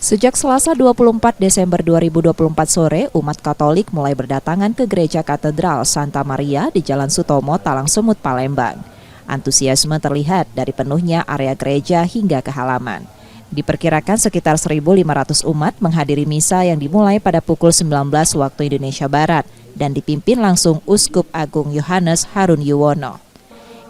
Sejak Selasa 24 Desember 2024 sore, umat Katolik mulai berdatangan ke Gereja Katedral Santa Maria di Jalan Sutomo, Talang Sumut, Palembang. Antusiasme terlihat dari penuhnya area gereja hingga ke halaman. Diperkirakan sekitar 1.500 umat menghadiri misa yang dimulai pada pukul 19 waktu Indonesia Barat dan dipimpin langsung Uskup Agung Yohanes Harun Yuwono.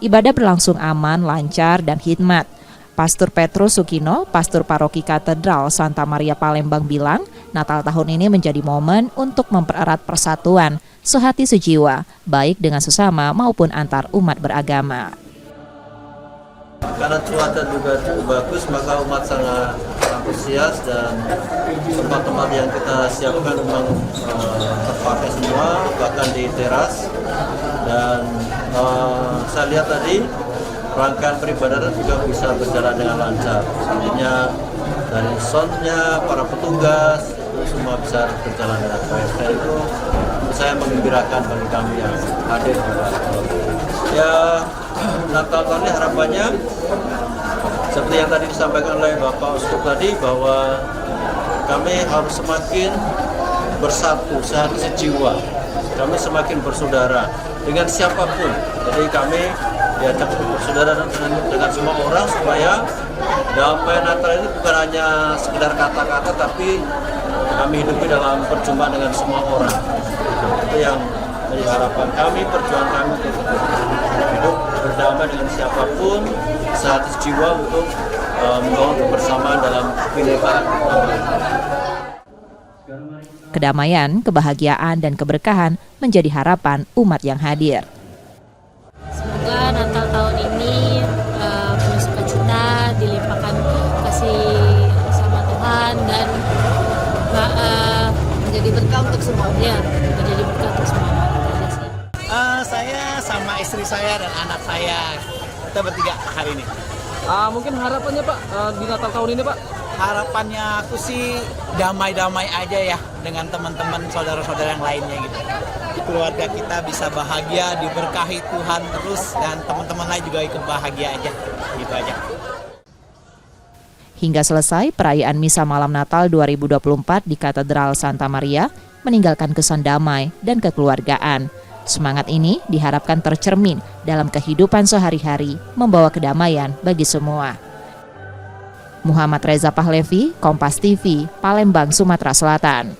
Ibadah berlangsung aman, lancar, dan hikmat. Pastor Petrus Sukino, Pastor Paroki Katedral Santa Maria Palembang bilang, Natal tahun ini menjadi momen untuk mempererat persatuan, sehati sejiwa, baik dengan sesama maupun antar umat beragama. Karena cuaca juga cukup bagus, maka umat sangat antusias dan tempat-tempat yang kita siapkan memang terpakai semua, bahkan di teras. Dan saya lihat tadi rangkaian peribadatan juga bisa berjalan dengan lancar. Artinya dari soundnya, para petugas, itu semua bisa berjalan dengan baik. Dan itu saya mengembirakan bagi kami yang hadir juga. Ya, Natal tahun ini harapannya seperti yang tadi disampaikan oleh Bapak Uskup tadi, bahwa kami harus semakin bersatu, sehati sejiwa. Kami semakin bersaudara dengan siapapun. Jadi kami diajak bersaudara dengan semua orang supaya damai Natal ini bukan hanya sekedar kata-kata, tapi kami hidupi dalam perjumpaan dengan semua orang. Itu yang menjadi harapan kami, perjuangan kami untuk hidup berdamai dengan siapapun, sehati jiwa untuk membangun kebersamaan dalam kebinekaan. Kedamaian, kebahagiaan, dan keberkahan menjadi harapan umat yang hadir. Semoga Natal tahun ini penuh sukacita, dilimpahkan kasih sama Tuhan, dan menjadi berkah untuk semuanya. Menjadi berkah untuk semuanya. Saya sama istri saya dan anak saya, kita bertiga hari ini. Mungkin harapannya Pak di Natal tahun ini Pak? Harapannya aku sih damai-damai aja ya dengan teman-teman saudara-saudara yang lainnya gitu. Keluarga kita bisa bahagia, diberkahi Tuhan terus, dan teman-teman lain juga ikut bahagia aja, gitu aja. Hingga selesai, perayaan Misa Malam Natal 2024 di Katedral Santa Maria meninggalkan kesan damai dan kekeluargaan. Semangat ini diharapkan tercermin dalam kehidupan sehari-hari, membawa kedamaian bagi semua. Muhammad Reza Pahlevi, Kompas TV, Palembang, Sumatera Selatan.